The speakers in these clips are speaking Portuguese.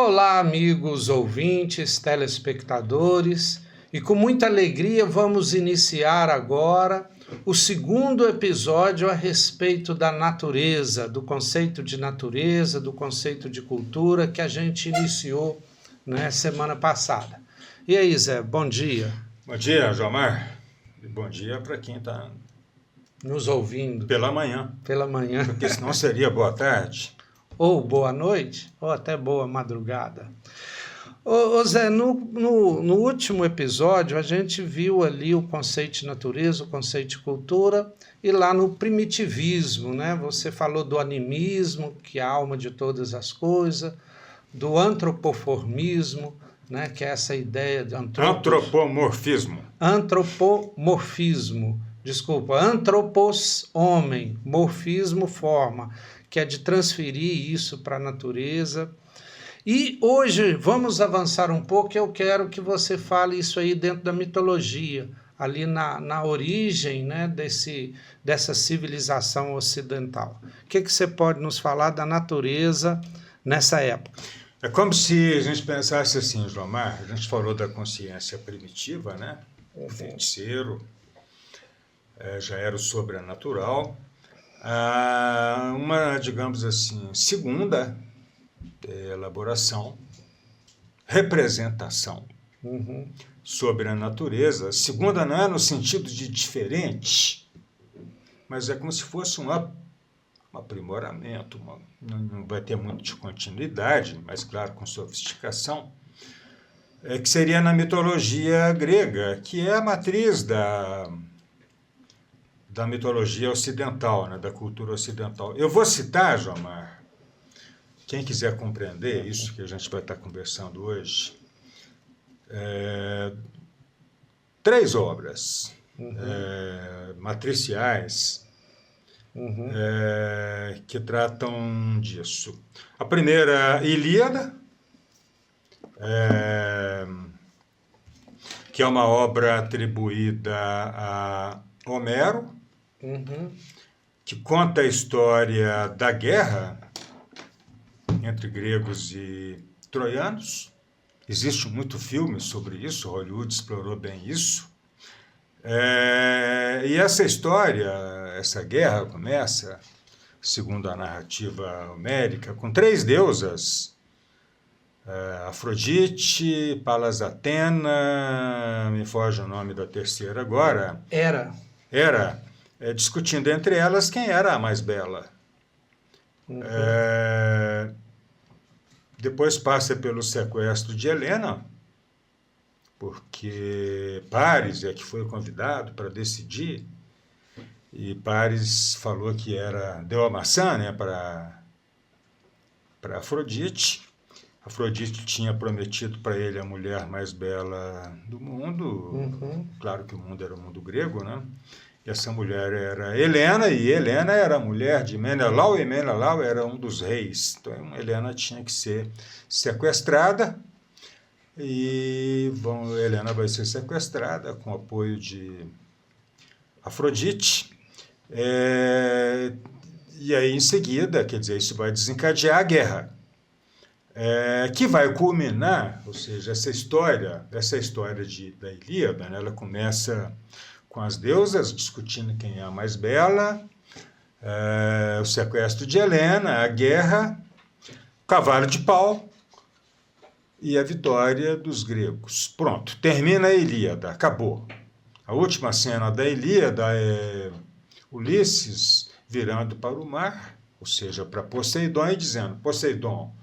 Olá, amigos ouvintes, telespectadores, e com muita alegria vamos iniciar agora o segundo episódio a respeito da natureza, do conceito de natureza, do conceito de cultura que a gente iniciou semana passada. E aí, Zé, bom dia. Bom dia, Jomar. E bom dia para quem está Nos ouvindo. Pela manhã. Pela manhã. Porque senão seria boa tarde. Ou boa noite, ou até boa madrugada. Ô Zé, no último episódio a gente viu ali o conceito de natureza, o conceito de cultura, e lá no primitivismo, né? Você falou do animismo, que é a alma de todas as coisas, do antropoformismo, né? Que é essa ideia de Antropomorfismo. Antropos, homem, morfismo, forma, que é de transferir isso para a natureza. E hoje vamos avançar um pouco, eu quero que você fale isso aí dentro da mitologia, ali na origem, né, dessa civilização ocidental. O que você pode nos falar da natureza nessa época? É como se a gente pensasse assim, Jomar, a gente falou da consciência primitiva, né? O feiticeiro, já era o sobrenatural. Uma, digamos assim, segunda elaboração, representação sobre a natureza. Segunda não é no sentido de diferente, mas é como se fosse um aprimoramento, não vai ter muito de continuidade, mas claro, com sofisticação, que seria na mitologia grega, que é a matriz da mitologia ocidental, né, da cultura ocidental. Eu vou citar, Jomar, quem quiser compreender isso que a gente vai estar conversando hoje, 3 obras matriciais que tratam disso. A primeira, Ilíada, que é uma obra atribuída a Homero, que conta a história da guerra entre gregos e troianos. Existe muito filme sobre isso, Hollywood explorou bem isso. E essa história, essa guerra começa, segundo a narrativa homérica, com 3 deusas, Afrodite, Palas Atena, me foge o nome da terceira agora. Hera, discutindo entre elas quem era a mais bela. Depois passa pelo sequestro de Helena, porque Paris é que foi convidado para decidir, e Paris falou que deu a maçã, né, para Afrodite. Afrodite tinha prometido para ele a mulher mais bela do mundo, claro que o mundo era o mundo grego, né? E essa mulher era Helena, e Helena era a mulher de Menelau, e Menelau era um dos reis. Então, Helena tinha que ser sequestrada, e Helena vai ser sequestrada com o apoio de Afrodite. E aí, em seguida, quer dizer, isso vai desencadear a guerra, que vai culminar, ou seja, essa história da Ilíada, né, ela começa com as deusas discutindo quem é a mais bela, o sequestro de Helena, a guerra, o cavalo de pau e a vitória dos gregos. Pronto, termina a Ilíada, acabou. A última cena da Ilíada é Ulisses virando para o mar, ou seja, para Poseidon, e dizendo: Poseidon,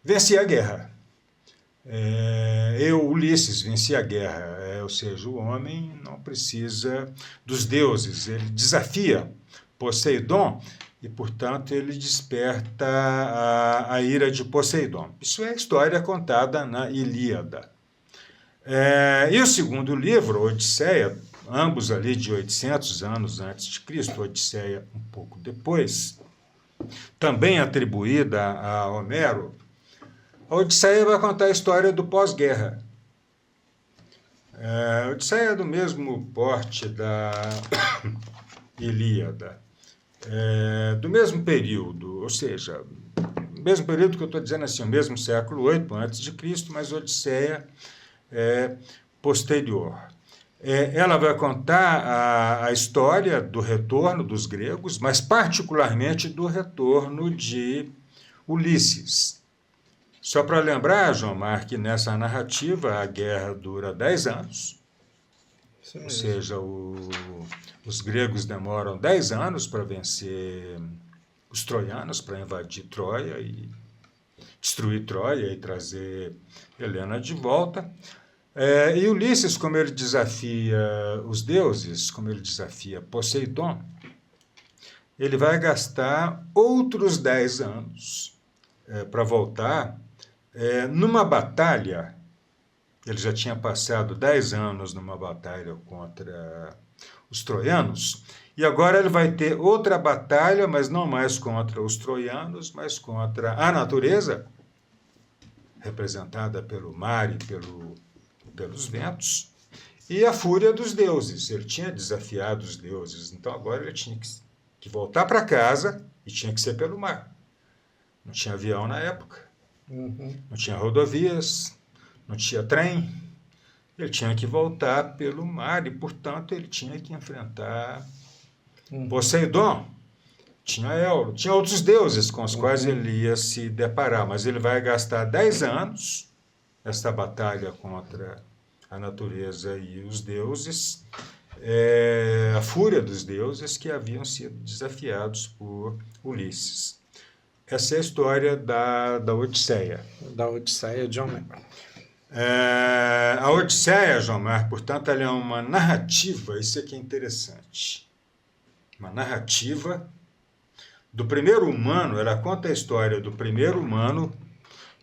venci a guerra. Eu, Ulisses, venci a guerra. Ou seja, o homem não precisa dos deuses, ele desafia Poseidon e, portanto, ele desperta a ira de Poseidon. Isso é a história contada na Ilíada. E o segundo livro, Odisseia, ambos ali de 800 anos antes de Cristo, Odisseia um pouco depois, também atribuída a Homero. A Odisseia vai contar a história do pós-guerra. A Odisseia é do mesmo porte da Ilíada, do mesmo período, ou seja, mesmo período que eu estou dizendo assim, o mesmo século VIII antes de Cristo, mas Odisseia é posterior. Ela vai contar a história do retorno dos gregos, mas particularmente do retorno de Ulisses. Só para lembrar, João Mar, que nessa narrativa a guerra dura 10 anos, ou seja, os gregos demoram 10 anos para vencer os troianos, para invadir Troia e destruir Troia e trazer Helena de volta. E Ulisses, como ele desafia os deuses, como ele desafia Poseidon, ele vai gastar outros 10 anos para voltar numa batalha. Ele já tinha passado 10 anos numa batalha contra os troianos, e agora ele vai ter outra batalha, mas não mais contra os troianos, mas contra a natureza, representada pelo mar e pelos ventos, e a fúria dos deuses. Ele tinha desafiado os deuses, então agora ele tinha que voltar para casa e tinha que ser pelo mar. Não tinha avião na época, não tinha rodovias, não tinha trem, ele tinha que voltar pelo mar e, portanto, ele tinha que enfrentar Poseidon, tinha Éolo, tinha outros deuses com os quais ele ia se deparar, mas ele vai gastar 10 anos nessa batalha contra a natureza e os deuses, a fúria dos deuses que haviam sido desafiados por Ulisses. Essa é a história da Odisseia. Da Odisseia de Homero. A Odisseia, João Mar, portanto, ela é uma narrativa, isso aqui é interessante, uma narrativa do primeiro humano. Ela conta a história do primeiro humano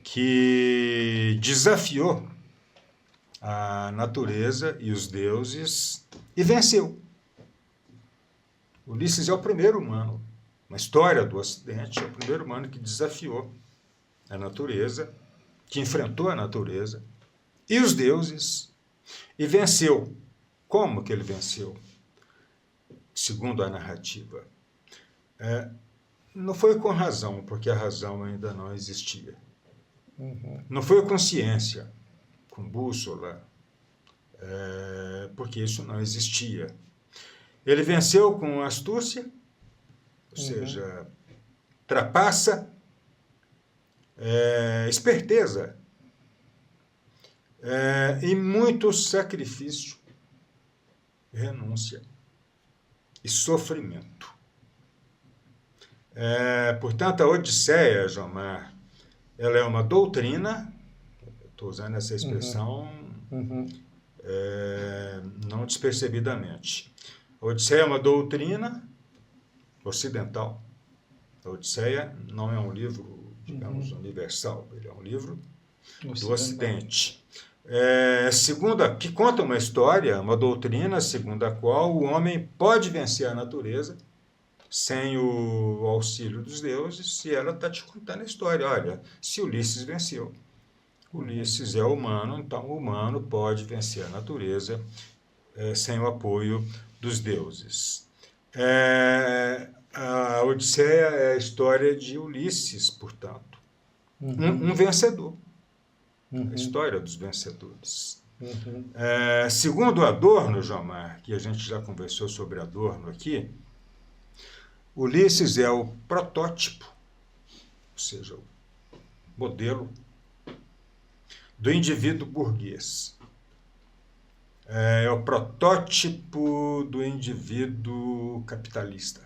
que desafiou a natureza e os deuses e venceu. Ulisses é o primeiro humano, na história do Ocidente, é o primeiro humano que desafiou a natureza, que enfrentou a natureza e os deuses e venceu. Como que ele venceu? Segundo a narrativa, não foi com razão, porque a razão ainda não existia. Não foi com ciência, com bússola, porque isso não existia. Ele venceu com astúcia, ou seja, trapaça, esperteza, e muito sacrifício, renúncia e sofrimento. Portanto, a Odisseia, João Mar, ela é uma doutrina, estou usando essa expressão não despercebidamente. A Odisseia é uma doutrina ocidental. A Odisseia não é um livro, digamos, universal, ele é um livro do Ocidente. Que conta uma história, uma doutrina segundo a qual o homem pode vencer a natureza sem o auxílio dos deuses, e ela está te contando a história. Olha, se Ulisses venceu, Ulisses é humano, então o humano pode vencer a natureza sem o apoio dos deuses. A Odisseia é a história de Ulisses, portanto, um vencedor. A história dos vencedores. Segundo Adorno, João Mar, que a gente já conversou sobre Adorno aqui, Ulisses é o protótipo, ou seja, o modelo do indivíduo burguês. É o protótipo do indivíduo capitalista.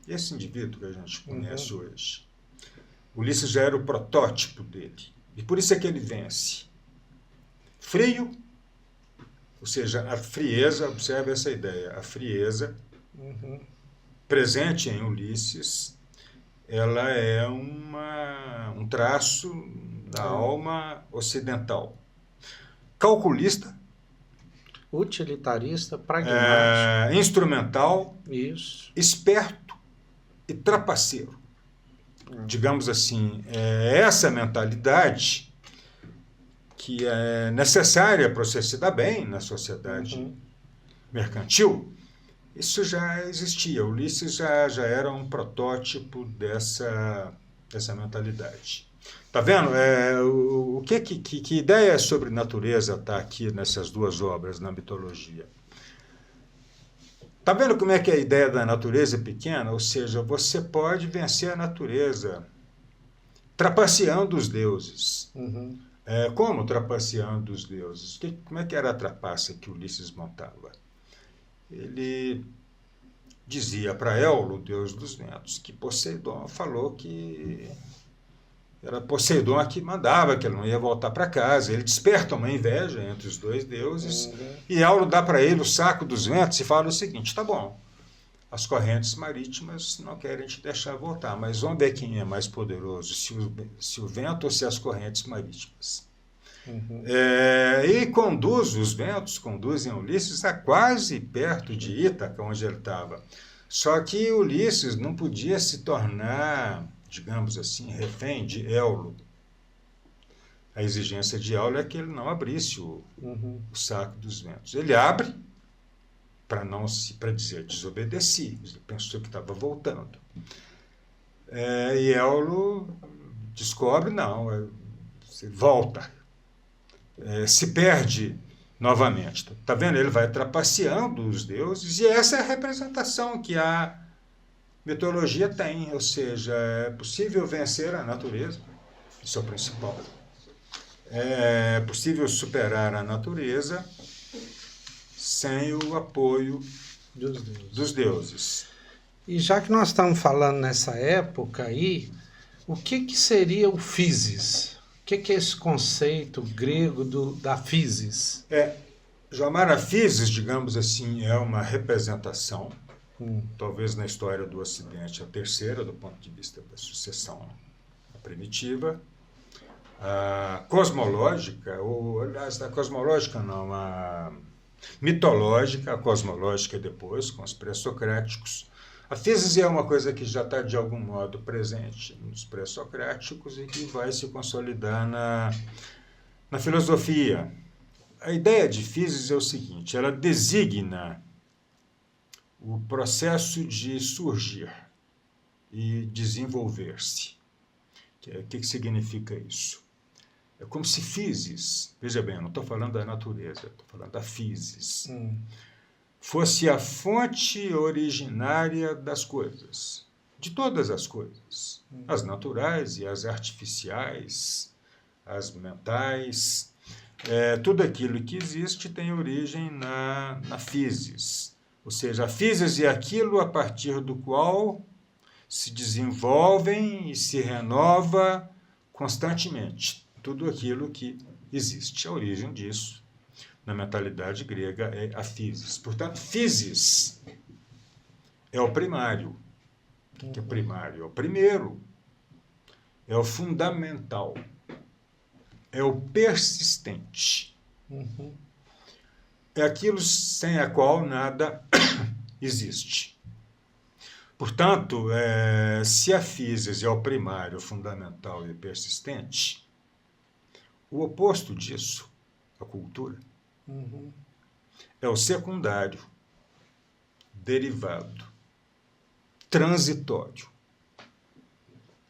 Esse indivíduo que a gente conhece hoje. Ulisses já era o protótipo dele. E por isso é que ele vence. Frio, ou seja, a frieza, observe essa ideia, a frieza presente em Ulisses, ela é um traço da alma ocidental. Calculista, utilitarista, pragmático, instrumental, isso, esperto e trapaceiro. Digamos assim, essa mentalidade que é necessária para você se dar bem na sociedade mercantil, Isso já existia. Ulisses já era um protótipo dessa mentalidade. Tá vendo? Que ideia sobre natureza está aqui nessas duas obras na mitologia? Tá vendo como é que a ideia da natureza é pequena? Ou seja, você pode vencer a natureza trapaceando os deuses. Uhum. Como trapaceando os deuses? Como é que era a trapaça que Ulisses montava? Ele dizia para Éolo, deus dos ventos, que Poseidon falou que era Poseidon que mandava, que ele não ia voltar para casa. Ele desperta uma inveja entre os dois deuses, e Éolo dá para ele o saco dos ventos e fala o seguinte: tá bom, as correntes marítimas não querem te deixar voltar, mas vamos ver quem é mais poderoso, se o vento ou se as correntes marítimas. Uhum. E os ventos conduzem Ulisses a quase perto de Ítaca, onde ele estava. Só que Ulisses não podia se tornar, digamos assim, refém de Éolo. A exigência de Éolo é que ele não abrisse o saco dos ventos. Ele abre para dizer desobedeci, ele pensou que estava voltando. E Éolo descobre, não, volta. Se perde novamente. Está vendo? Ele vai trapaceando os deuses, e essa é a representação que a mitologia tem, ou seja, é possível vencer a natureza, isso é o principal. É possível superar a natureza sem o apoio dos deuses. E já que nós estamos falando nessa época aí, o que seria o physis? O que é esse conceito grego da physis? Joamar, a physis, digamos assim, é uma representação, talvez na história do Ocidente a terceira, do ponto de vista da sucessão primitiva, a cosmológica, ou aliás, a cosmológica não, a mitológica, a cosmológica depois, com os pré-socráticos. A physis é uma coisa que já está de algum modo presente nos pré-socráticos e que vai se consolidar na filosofia. A ideia de physis é o seguinte: ela designa o processo de surgir e desenvolver-se. O que significa isso? É como se physis, veja bem, eu não estou falando da natureza, estou falando da physis, fosse a fonte originária das coisas, de todas as coisas, as naturais e as artificiais, as mentais. Tudo aquilo que existe tem origem na physis. Ou seja, a physis é aquilo a partir do qual se desenvolvem e se renova constantemente tudo aquilo que existe. A origem disso, na mentalidade grega, é a physis. Portanto, physis é o primário. O que é primário? É o primeiro. É o fundamental. É o persistente. É aquilo sem a qual nada existe. Portanto, se a physis é o primário, fundamental e persistente, o oposto disso, a cultura, é o secundário, derivado, transitório.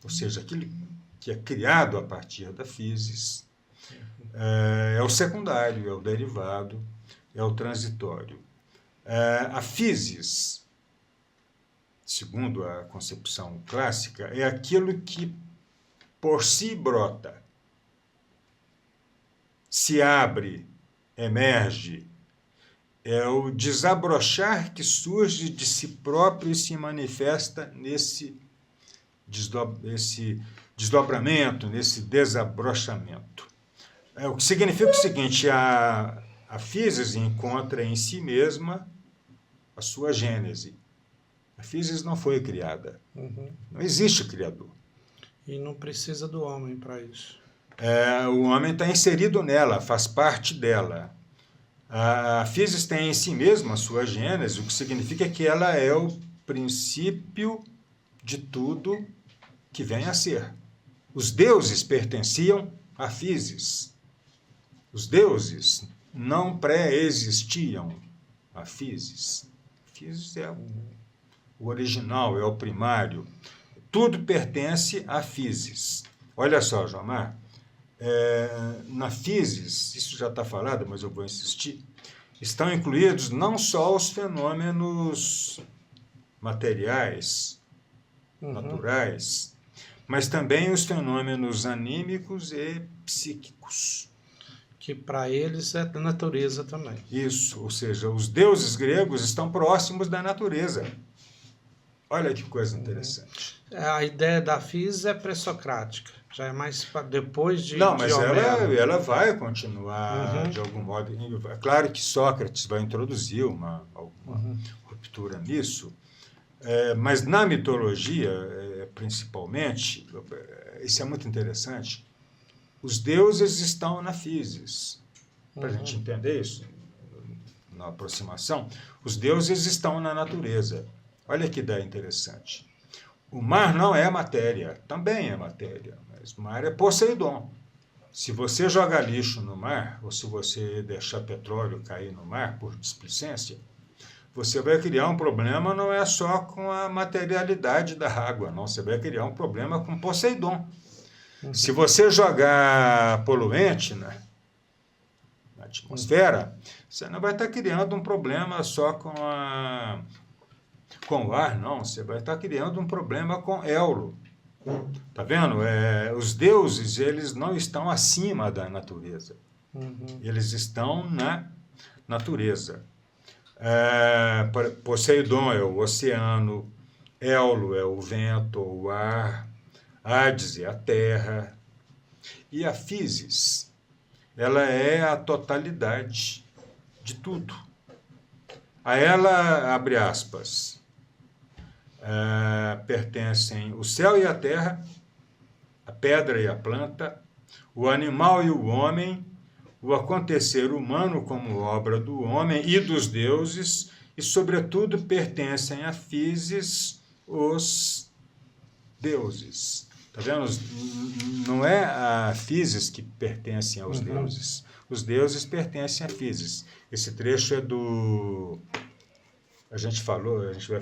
Ou seja, aquilo que é criado a partir da physis é o secundário, é o derivado, é o transitório. A physis, segundo a concepção clássica, é aquilo que por si brota, se abre, emerge, é o desabrochar que surge de si próprio e se manifesta nesse desdobramento, nesse desabrochamento. O que significa o seguinte: a physis encontra em si mesma a sua gênese. A physis não foi criada. Não existe criador. E não precisa do homem para isso. O homem está inserido nela, faz parte dela. A physis tem em si mesma a sua gênese, o que significa que ela é o princípio de tudo que vem a ser. Os deuses pertenciam à physis. Os deuses não pré-existiam à physis. A Physis é o original, é o primário. Tudo pertence à Physis. Olha só, Jomar, na Physis, isso já está falado, mas eu vou insistir, estão incluídos não só os fenômenos materiais, naturais, mas também os fenômenos anímicos e psíquicos. Que para eles é da natureza também. Isso, ou seja, os deuses gregos estão próximos da natureza. Olha que coisa interessante. A ideia da Physis é pré-socrática, já é mais depois de Não, mas de Homero. ela vai continuar de algum modo. É claro que Sócrates vai introduzir alguma ruptura nisso, mas na mitologia, principalmente, isso é muito interessante, os deuses estão na Physis. Para a gente entender isso, na aproximação, os deuses estão na natureza. Olha que ideia interessante. O mar não é matéria, também é matéria, mas o mar é Poseidon. Se você jogar lixo no mar, ou se você deixar petróleo cair no mar por displicência, você vai criar um problema não é só com a materialidade da água, não, você vai criar um problema com Poseidon. Se você jogar poluente na atmosfera, você não vai estar criando um problema só com o ar, não. Você vai estar criando um problema com Eolo. Tá vendo? Os deuses, eles não estão acima da natureza. Eles estão na natureza. Poseidon é o oceano, Eolo é o vento, o ar, Hades é a terra. E a Physis, ela é a totalidade de tudo. A ela, abre aspas, pertencem o céu e a terra, a pedra e a planta, o animal e o homem, o acontecer humano como obra do homem e dos deuses, e, sobretudo, pertencem à Physis os deuses. Está vendo? Não é a Physis que pertence aos deuses. Os deuses pertencem à Physis. Esse trecho é do... A gente vai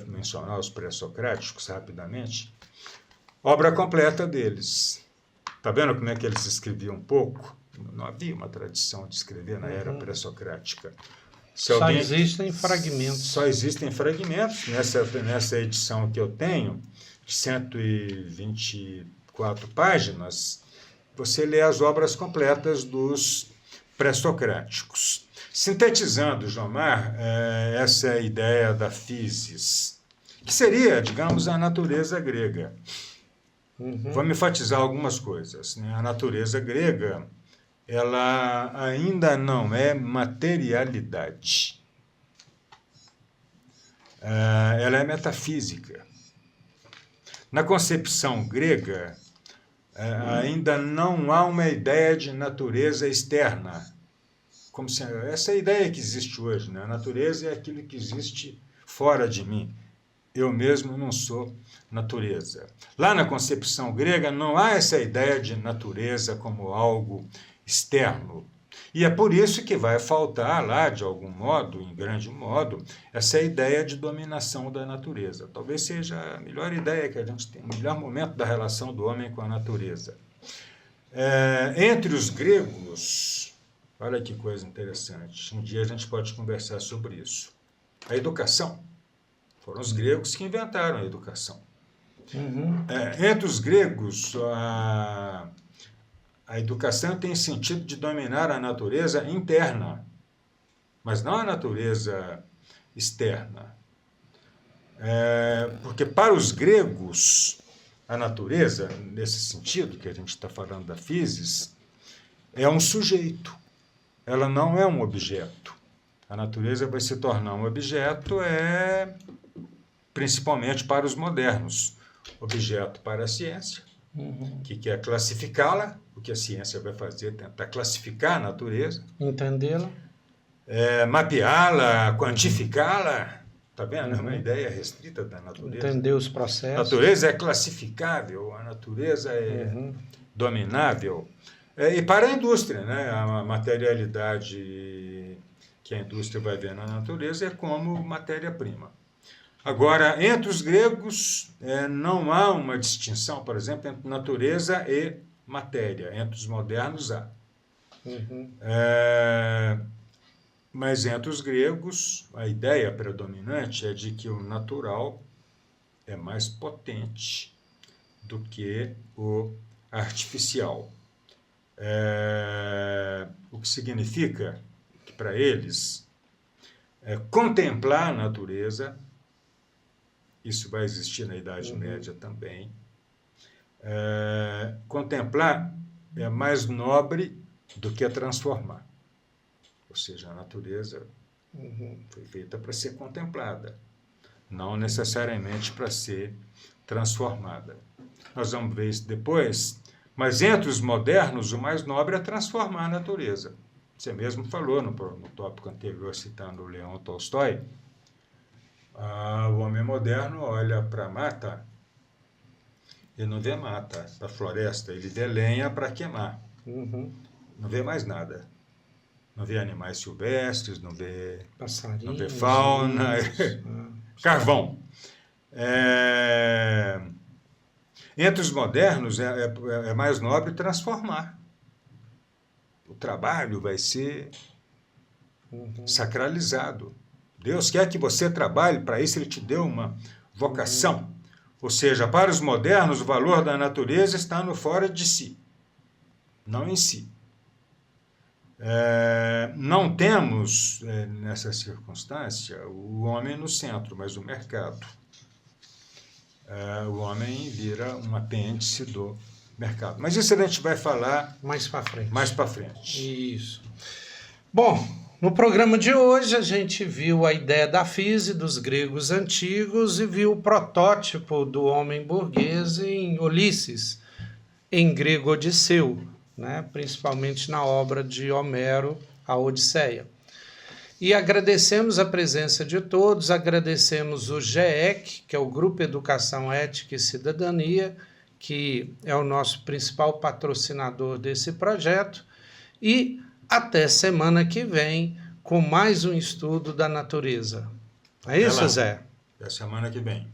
mencionar os pré-socráticos rapidamente. Obra completa deles. Está vendo como é que eles escreviam um pouco? Não havia uma tradição de escrever na era pré-socrática. Só existem fragmentos. Só existem fragmentos. Nessa edição que eu tenho, de 124 páginas, você lê as obras completas dos pré-socráticos. Sintetizando, Jomar, essa ideia da Physis, que seria, digamos, a natureza grega. Vamos enfatizar algumas coisas, né? A natureza grega, ela ainda não é materialidade. Ela é metafísica. Na concepção grega, ainda não há uma ideia de natureza externa. Como se, essa é a ideia que existe hoje, né? A natureza é aquilo que existe fora de mim. Eu mesmo não sou natureza. Lá na concepção grega não há essa ideia de natureza como algo externo. E é por isso que vai faltar lá, de algum modo, em grande modo, essa ideia de dominação da natureza. Talvez seja a melhor ideia que a gente tem, o melhor momento da relação do homem com a natureza. Entre os gregos, olha que coisa interessante, um dia a gente pode conversar sobre isso. A educação. Foram os gregos que inventaram a educação. Entre os gregos, a educação tem sentido de dominar a natureza interna, mas não a natureza externa. Porque para os gregos, a natureza, nesse sentido que a gente está falando da Physis, é um sujeito, ela não é um objeto. A natureza vai se tornar um objeto, principalmente para os modernos, objeto para a ciência, que quer classificá-la. O que a ciência vai fazer é tentar classificar a natureza, entendê-la, mapeá-la, quantificá-la. Está vendo? É uma ideia restrita da natureza. entender os processos. A natureza é classificável, a natureza é dominável. E para a indústria, né? A materialidade que a indústria vai ver na natureza é como matéria-prima. Agora, entre os gregos, não há uma distinção, por exemplo, entre natureza e matéria. Entre os modernos há. Uhum. Mas entre os gregos, a ideia predominante é de que o natural é mais potente do que o artificial. O que significa que, para eles, contemplar a natureza, isso vai existir na Idade Média também, contemplar é mais nobre do que transformar. Ou seja, a natureza foi feita para ser contemplada, não necessariamente para ser transformada. Nós vamos ver isso depois, mas entre os modernos, o mais nobre é transformar a natureza. Você mesmo falou no tópico anterior, citando o Leão Tolstói, o homem moderno olha para a mata e não vê mata, para a floresta, ele vê lenha para queimar. Não vê mais nada. Não vê animais silvestres, não vê fauna, carvão. Entre os modernos, é mais nobre transformar. O trabalho vai ser sacralizado. Deus quer que você trabalhe, para isso ele te deu uma vocação. Ou seja, para os modernos, o valor da natureza está no fora de si, não em si. Não temos, nessa circunstância, o homem no centro, mas o mercado. O homem vira um apêndice do mercado. Mas isso a gente vai falar mais para frente. Mais para frente. Isso. Bom, no programa de hoje a gente viu a ideia da physis dos gregos antigos e viu o protótipo do homem burguês em Ulisses, em grego Odisseu, né? Principalmente na obra de Homero, a Odisseia. E agradecemos a presença de todos, agradecemos o GEEC, que é o Grupo Educação, Ética e Cidadania, que é o nosso principal patrocinador desse projeto, e até semana que vem com mais um estudo da natureza. É isso, Zé? Até semana que vem.